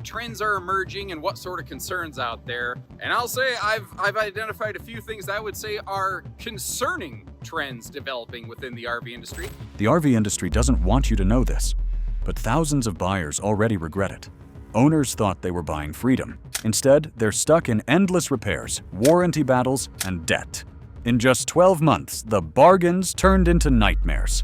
trends are emerging and what sort of concerns out there. And I'll say I've identified a few things that I would say are concerning trends developing within the RV industry. The RV industry doesn't want you to know this, but thousands of buyers already regret it. Owners thought they were buying freedom. Instead, they're stuck in endless repairs, warranty battles, and debt. In just 12 months, the bargains turned into nightmares.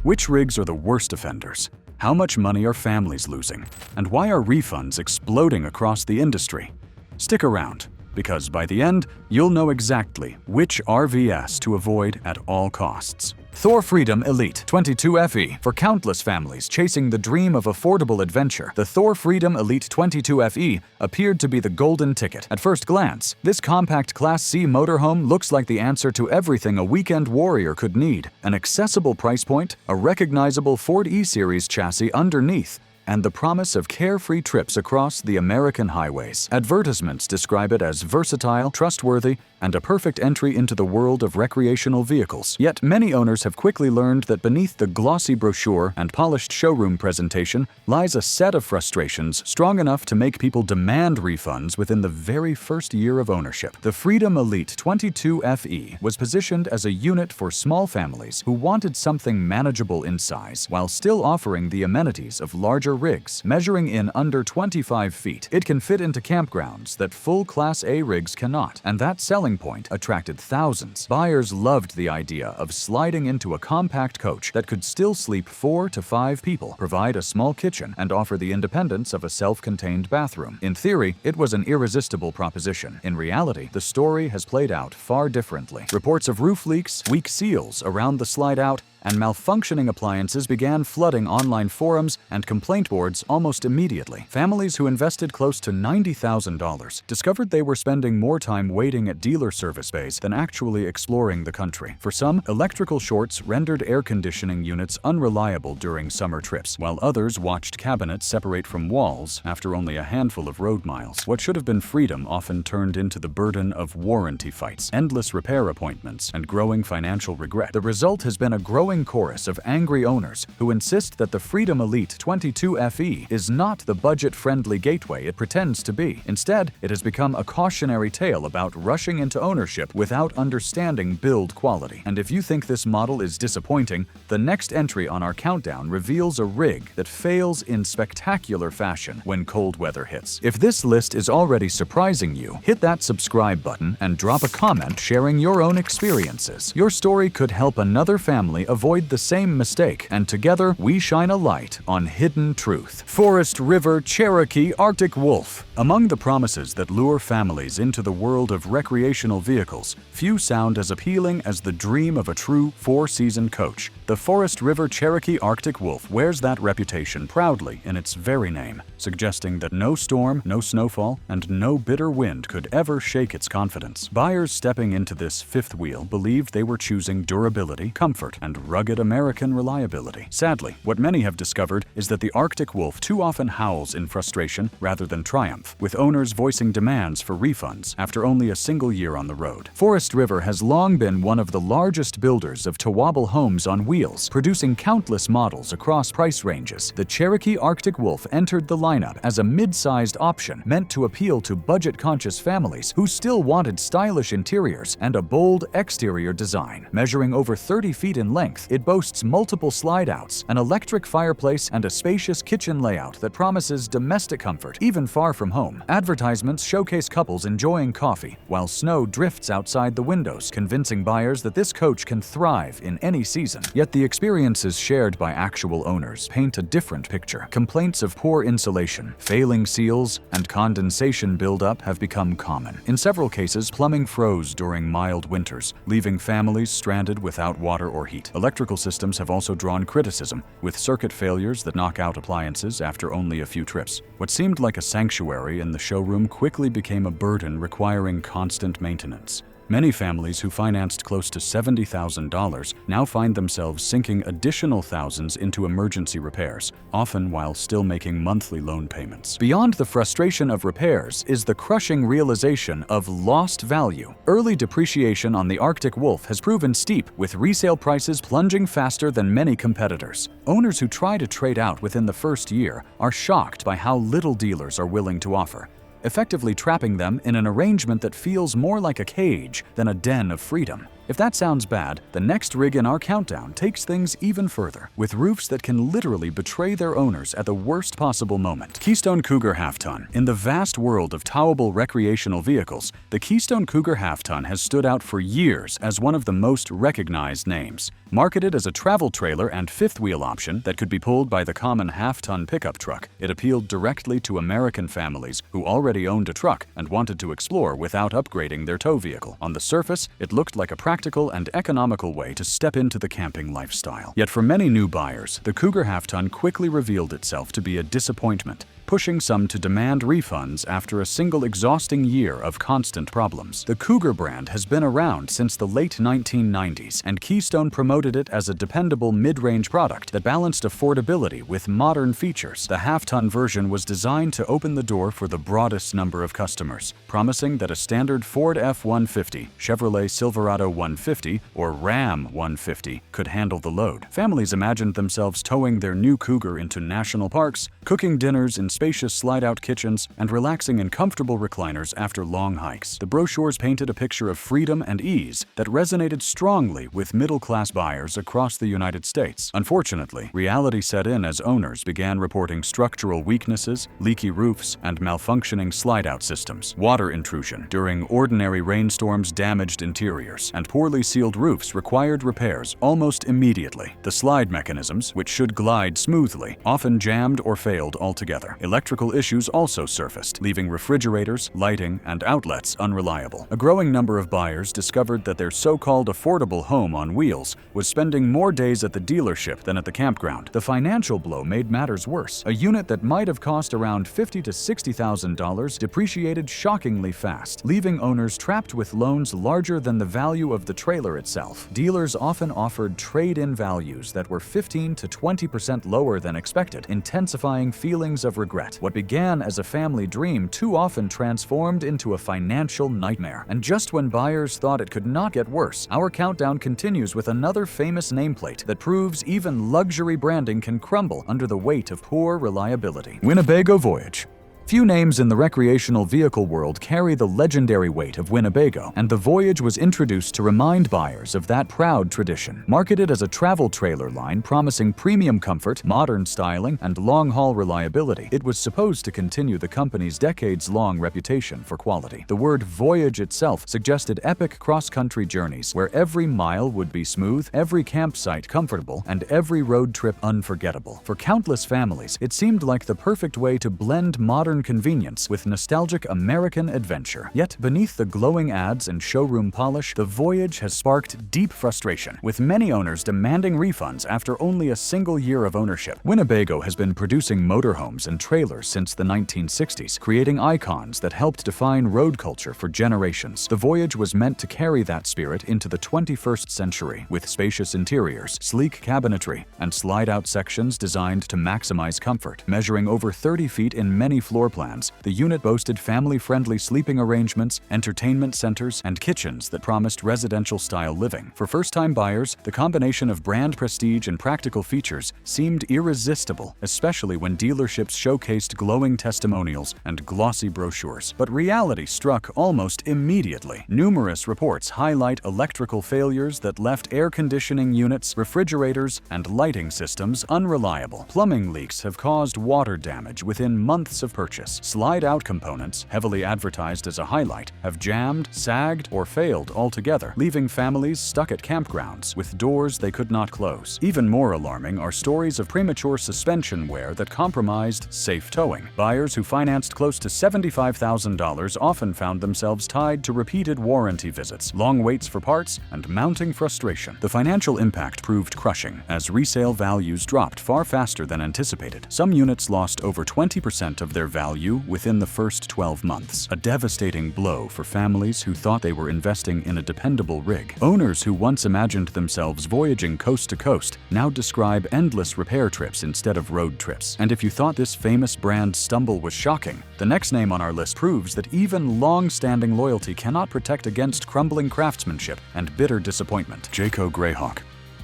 Which rigs are the worst offenders? How much money are families losing? And why are refunds exploding across the industry? Stick around, because by the end, you'll know exactly which RVS to avoid at all costs. Thor Freedom Elite 22FE. For countless families chasing the dream of affordable adventure, the Thor Freedom Elite 22FE appeared to be the golden ticket. At first glance, this compact Class C motorhome looks like the answer to everything a weekend warrior could need. An accessible price point, a recognizable Ford E-Series chassis underneath, and the promise of carefree trips across the American highways. Advertisements describe it as versatile, trustworthy, and a perfect entry into the world of recreational vehicles. Yet many owners have quickly learned that beneath the glossy brochure and polished showroom presentation lies a set of frustrations strong enough to make people demand refunds within the very first year of ownership. The Freedom Elite 22FE was positioned as a unit for small families who wanted something manageable in size while still offering the amenities of larger rigs. Measuring in under 25 feet, it can fit into campgrounds that full Class A rigs cannot, and that selling point attracted thousands. Buyers loved the idea of sliding into a compact coach that could still sleep 4 to 5 people, provide a small kitchen, and offer the independence of a self-contained bathroom. In theory, it was an irresistible proposition. In reality, the story has played out far differently. Reports of roof leaks, weak seals around the slide-out, and malfunctioning appliances began flooding online forums and complaint boards almost immediately. Families who invested close to $90,000 discovered they were spending more time waiting at dealer service bays than actually exploring the country. For some, electrical shorts rendered air conditioning units unreliable during summer trips, while others watched cabinets separate from walls after only a handful of road miles. What should have been freedom often turned into the burden of warranty fights, endless repair appointments, and growing financial regret. The result has been a growing chorus of angry owners who insist that the Freedom Elite 22FE is not the budget-friendly gateway it pretends to be. Instead, it has become a cautionary tale about rushing into ownership without understanding build quality. And if you think this model is disappointing, the next entry on our countdown reveals a rig that fails in spectacular fashion when cold weather hits. If this list is already surprising you, hit that subscribe button and drop a comment sharing your own experiences. Your story could help another family avoid the same mistake, and together we shine a light on hidden truth. Forest River Cherokee Arctic Wolf. Among the promises that lure families into the world of recreational vehicles, few sound as appealing as the dream of a true 4-season coach. The Forest River Cherokee Arctic Wolf wears that reputation proudly in its very name, suggesting that no storm, no snowfall, and no bitter wind could ever shake its confidence. Buyers stepping into this fifth wheel believed they were choosing durability, comfort, and rugged American reliability. Sadly, what many have discovered is that the Arctic Wolf too often howls in frustration rather than triumph, with owners voicing demands for refunds after only a single year on the road. Forest River has long been one of the largest builders of towable homes on wheels, producing countless models across price ranges. The Cherokee Arctic Wolf entered the lineup as a mid-sized option meant to appeal to budget-conscious families who still wanted stylish interiors and a bold exterior design. Measuring over 30 feet in length, it boasts multiple slide-outs, an electric fireplace, and a spacious kitchen layout that promises domestic comfort even far from home. Advertisements showcase couples enjoying coffee while snow drifts outside the windows, convincing buyers that this coach can thrive in any season. Yet the experiences shared by actual owners paint a different picture. Complaints of poor insulation, failing seals, and condensation buildup have become common. In several cases, plumbing froze during mild winters, leaving families stranded without water or heat. Electrical systems have also drawn criticism, with circuit failures that knock out appliances after only a few trips. What seemed like a sanctuary in the showroom quickly became a burden requiring constant maintenance. Many families who financed close to $70,000 now find themselves sinking additional thousands into emergency repairs, often while still making monthly loan payments. Beyond the frustration of repairs is the crushing realization of lost value. Early depreciation on the Arctic Wolf has proven steep, with resale prices plunging faster than many competitors. Owners who try to trade out within the first year are shocked by how little dealers are willing to offer, effectively trapping them in an arrangement that feels more like a cage than a den of freedom. If that sounds bad, the next rig in our countdown takes things even further, with roofs that can literally betray their owners at the worst possible moment. Keystone Cougar Half-Ton. In the vast world of towable recreational vehicles, the Keystone Cougar Half-Ton has stood out for years as one of the most recognized names. Marketed as a travel trailer and fifth-wheel option that could be pulled by the common half-ton pickup truck, it appealed directly to American families who already owned a truck and wanted to explore without upgrading their tow vehicle. On the surface, it looked like a practical and economical way to step into the camping lifestyle. Yet for many new buyers, the Cougar Half-Ton quickly revealed itself to be a disappointment, pushing some to demand refunds after a single exhausting year of constant problems. The Cougar brand has been around since the late 1990s, and Keystone promoted it as a dependable mid-range product that balanced affordability with modern features. The half-ton version was designed to open the door for the broadest number of customers, promising that a standard Ford F-150, Chevrolet Silverado 150, or Ram 150 could handle the load. Families imagined themselves towing their new Cougar into national parks, cooking dinners in spacious slide-out kitchens, and relaxing in comfortable recliners after long hikes. The brochures painted a picture of freedom and ease that resonated strongly with middle-class buyers across the United States. Unfortunately, reality set in as owners began reporting structural weaknesses, leaky roofs, and malfunctioning slide-out systems. Water intrusion during ordinary rainstorms damaged interiors, and poorly sealed roofs required repairs almost immediately. The slide mechanisms, which should glide smoothly, often jammed or failed altogether. Electrical issues also surfaced, leaving refrigerators, lighting, and outlets unreliable. A growing number of buyers discovered that their so-called affordable home on wheels was spending more days at the dealership than at the campground. The financial blow made matters worse. A unit that might have cost around $50,000 to $60,000 depreciated shockingly fast, leaving owners trapped with loans larger than the value of the trailer itself. Dealers often offered trade-in values that were 15% to 20% lower than expected, intensifying feelings of regret. What began as a family dream too often transformed into a financial nightmare. And just when buyers thought it could not get worse, our countdown continues with another famous nameplate that proves even luxury branding can crumble under the weight of poor reliability. Winnebago Voyage. Few names in the recreational vehicle world carry the legendary weight of Winnebago, and the Voyage was introduced to remind buyers of that proud tradition. Marketed as a travel trailer line promising premium comfort, modern styling, and long-haul reliability, it was supposed to continue the company's decades-long reputation for quality. The word Voyage itself suggested epic cross-country journeys where every mile would be smooth, every campsite comfortable, and every road trip unforgettable. For countless families, it seemed like the perfect way to blend modern convenience with nostalgic American adventure. Yet beneath the glowing ads and showroom polish, the Voyage has sparked deep frustration, with many owners demanding refunds after only a single year of ownership. Winnebago has been producing motorhomes and trailers since the 1960s, creating icons that helped define road culture for generations. The Voyage was meant to carry that spirit into the 21st century, with spacious interiors, sleek cabinetry, and slide-out sections designed to maximize comfort. Measuring over 30 feet in many floor plans, the unit boasted family-friendly sleeping arrangements, entertainment centers, and kitchens that promised residential-style living. For first-time buyers, the combination of brand prestige and practical features seemed irresistible, especially when dealerships showcased glowing testimonials and glossy brochures. But reality struck almost immediately. Numerous reports highlight electrical failures that left air conditioning units, refrigerators, and lighting systems unreliable. Plumbing leaks have caused water damage within months of purchase. Slide-out components, heavily advertised as a highlight, have jammed, sagged, or failed altogether, leaving families stuck at campgrounds with doors they could not close. Even more alarming are stories of premature suspension wear that compromised safe towing. Buyers who financed close to $75,000 often found themselves tied to repeated warranty visits, long waits for parts, and mounting frustration. The financial impact proved crushing, as resale values dropped far faster than anticipated. Some units lost over 20% of their value value within the first 12 months, a devastating blow for families who thought they were investing in a dependable rig. Owners who once imagined themselves voyaging coast to coast now describe endless repair trips instead of road trips. And if you thought this famous brand stumble was shocking, the next name on our list proves that even long-standing loyalty cannot protect against crumbling craftsmanship and bitter disappointment. Jayco Greyhawk.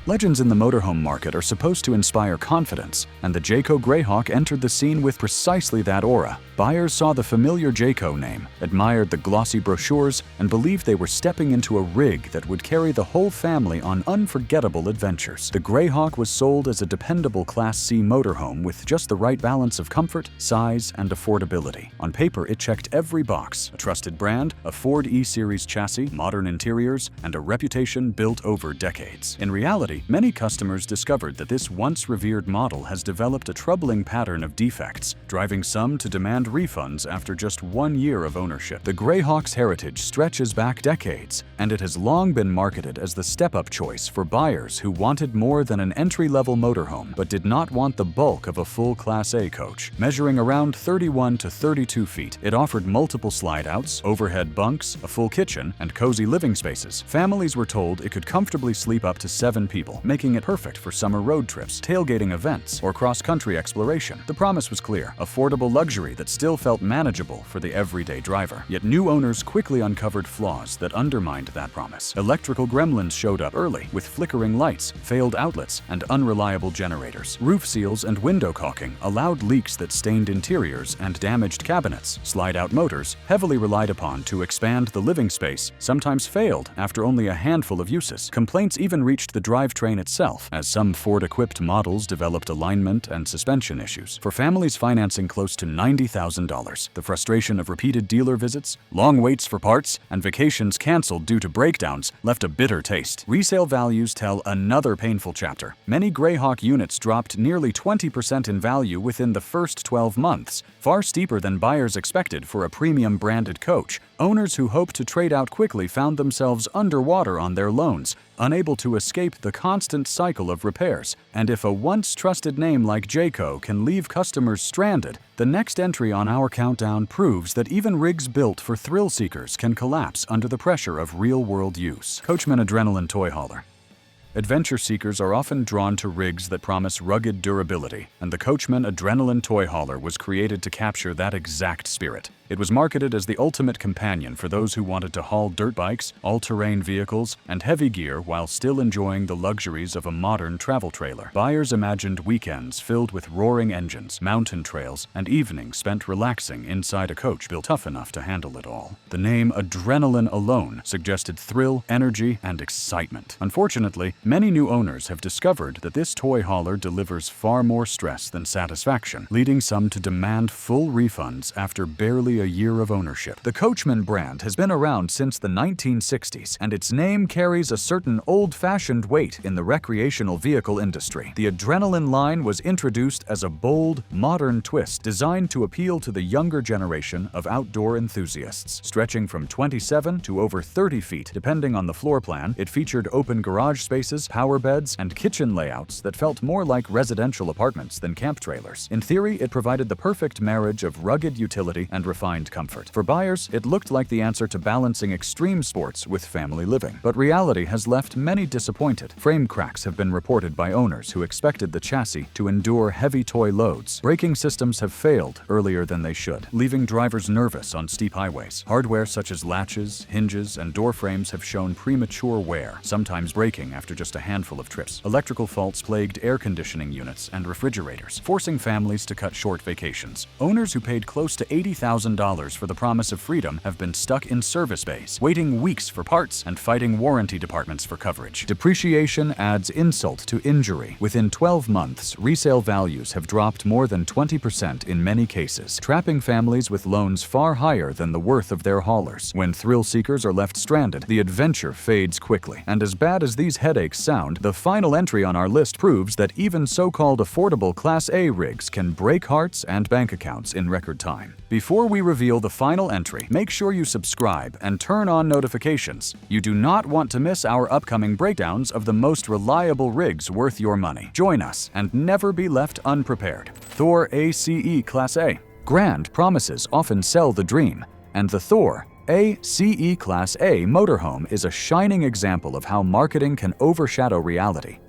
Legends in the motorhome market are supposed to inspire confidence, and the Jayco Greyhawk entered the scene with precisely that aura. Buyers saw the familiar Jayco name, admired the glossy brochures, and believed they were stepping into a rig that would carry the whole family on unforgettable adventures. The Greyhawk was sold as a dependable Class C motorhome with just the right balance of comfort, size, and affordability. On paper, it checked every box: a trusted brand, a Ford E-Series chassis, modern interiors, and a reputation built over decades. In reality, many customers discovered that this once revered model has developed a troubling pattern of defects, driving some to demand refunds after just 1 year of ownership. The Greyhawk's heritage stretches back decades, and it has long been marketed as the step-up choice for buyers who wanted more than an entry-level motorhome but did not want the bulk of a full Class A coach. Measuring around 31 to 32 feet, it offered multiple slide-outs, overhead bunks, a full kitchen, and cozy living spaces. Families were told it could comfortably sleep up to 7 people, making it perfect for summer road trips, tailgating events, or cross-country exploration. The promise was clear: affordable luxury that still felt manageable for the everyday driver. Yet new owners quickly uncovered flaws that undermined that promise. Electrical gremlins showed up early, with flickering lights, failed outlets, and unreliable generators. Roof seals and window caulking allowed leaks that stained interiors and damaged cabinets. Slide-out motors, heavily relied upon to expand the living space, sometimes failed after only a handful of uses. Complaints even reached the drivetrain itself, as some Ford-equipped models developed alignment and suspension issues. For families financing close to $90,000, the frustration of repeated dealer visits, long waits for parts, and vacations canceled due to breakdowns left a bitter taste. Resale values tell another painful chapter. Many Greyhawk units dropped nearly 20% in value within the first 12 months, far steeper than buyers expected for a premium branded coach. Owners who hoped to trade out quickly found themselves underwater on their loans, unable to escape the constant cycle of repairs. And if a once trusted name like Jayco can leave customers stranded, the next entry on our countdown proves that even rigs built for thrill seekers can collapse under the pressure of real-world use. Coachman Adrenaline Toy Hauler. Adventure seekers are often drawn to rigs that promise rugged durability, and the Coachman Adrenaline Toy Hauler was created to capture that exact spirit. It was marketed as the ultimate companion for those who wanted to haul dirt bikes, all-terrain vehicles, and heavy gear while still enjoying the luxuries of a modern travel trailer. Buyers imagined weekends filled with roaring engines, mountain trails, and evenings spent relaxing inside a coach built tough enough to handle it all. The name Adrenaline alone suggested thrill, energy, and excitement. Unfortunately, many new owners have discovered that this toy hauler delivers far more stress than satisfaction, leading some to demand full refunds after barely a year of ownership. The Coachman brand has been around since the 1960s, and its name carries a certain old-fashioned weight in the recreational vehicle industry. The Adrenaline line was introduced as a bold, modern twist designed to appeal to the younger generation of outdoor enthusiasts. Stretching from 27 to over 30 feet, depending on the floor plan, it featured open garage spaces, power beds, and kitchen layouts that felt more like residential apartments than camp trailers. In theory, it provided the perfect marriage of rugged utility and refined comfort. For buyers, it looked like the answer to balancing extreme sports with family living. But reality has left many disappointed. Frame cracks have been reported by owners who expected the chassis to endure heavy toy loads. Braking systems have failed earlier than they should, leaving drivers nervous on steep highways. Hardware such as latches, hinges, and door frames have shown premature wear, sometimes breaking after just a handful of trips. Electrical faults plagued air conditioning units and refrigerators, forcing families to cut short vacations. Owners who paid close to $80,000 for the promise of freedom have been stuck in service bays, waiting weeks for parts and fighting warranty departments for coverage. Depreciation adds insult to injury. Within 12 months, resale values have dropped more than 20% in many cases, trapping families with loans far higher than the worth of their haulers. When thrill seekers are left stranded, the adventure fades quickly. And as bad as these headaches sound, the final entry on our list proves that even so-called affordable Class A rigs can break hearts and bank accounts in record time. Before we reveal the final entry, make sure you subscribe and turn on notifications. You do not want to miss our upcoming breakdowns of the most reliable rigs worth your money. Join us and never be left unprepared. Thor ACE Class A. Grand promises often sell the dream, and the Thor ACE Class A motorhome is a shining example of how marketing can overshadow reality.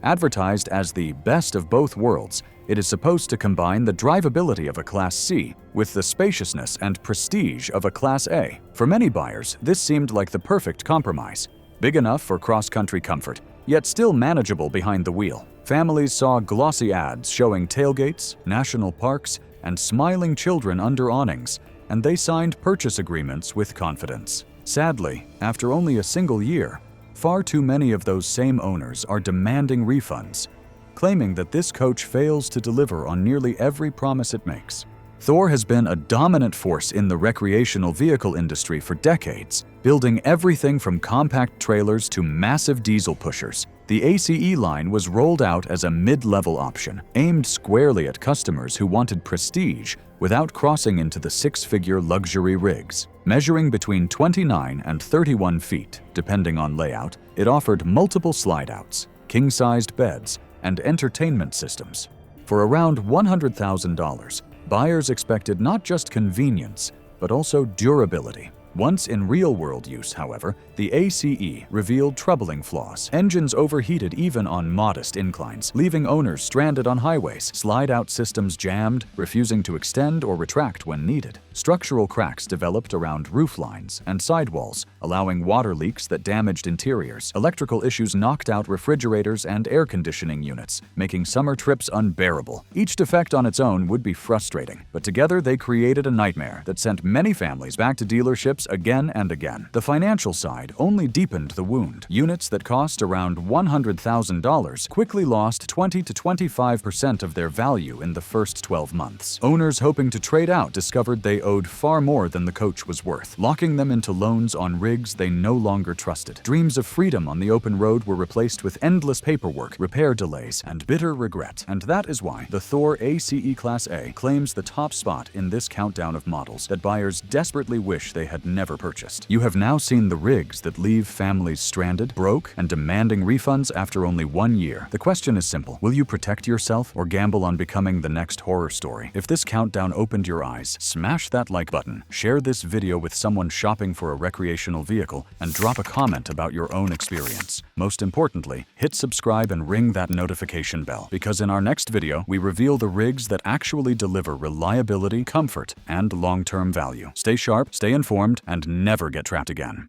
Advertised as the best of both worlds, it is supposed to combine the drivability of a Class C with the spaciousness and prestige of a Class A. For many buyers, this seemed like the perfect compromise. Big enough for cross-country comfort, yet still manageable behind the wheel. Families saw glossy ads showing tailgates, national parks, and smiling children under awnings, and they signed purchase agreements with confidence. Sadly, after only a single year, far too many of those same owners are demanding refunds, claiming that this coach fails to deliver on nearly every promise it makes. Thor has been a dominant force in the recreational vehicle industry for decades, building everything from compact trailers to massive diesel pushers. The ACE line was rolled out as a mid-level option, aimed squarely at customers who wanted prestige without crossing into the six-figure luxury rigs. Measuring between 29 and 31 feet, depending on layout, it offered multiple slide-outs, king-sized beds, and entertainment systems. For around $100,000, buyers expected not just convenience, but also durability. Once in real-world use, however, the ACE revealed troubling flaws. Engines overheated even on modest inclines, leaving owners stranded on highways. Slide-out systems jammed, refusing to extend or retract when needed. Structural cracks developed around roof lines and sidewalls, allowing water leaks that damaged interiors. Electrical issues knocked out refrigerators and air conditioning units, making summer trips unbearable. Each defect on its own would be frustrating, but together they created a nightmare that sent many families back to dealerships again and again. The financial side only deepened the wound. Units that cost around $100,000 quickly lost 20 to 25% of their value in the first 12 months. Owners hoping to trade out discovered they owed far more than the coach was worth, locking them into loans on rigs they no longer trusted. Dreams of freedom on the open road were replaced with endless paperwork, repair delays, and bitter regret. And that is why the Thor ACE Class A claims the top spot in this countdown of models that buyers desperately wish they had never purchased. You have now seen the rigs that leave families stranded, broke, and demanding refunds after only 1 year. The question is simple. Will you protect yourself or gamble on becoming the next horror story? If this countdown opened your eyes, smash that like button, share this video with someone shopping for a recreational vehicle, and drop a comment about your own experience. Most importantly, hit subscribe and ring that notification bell, because in our next video, we reveal the rigs that actually deliver reliability, comfort, and long-term value. Stay sharp, stay informed, and never get trapped again.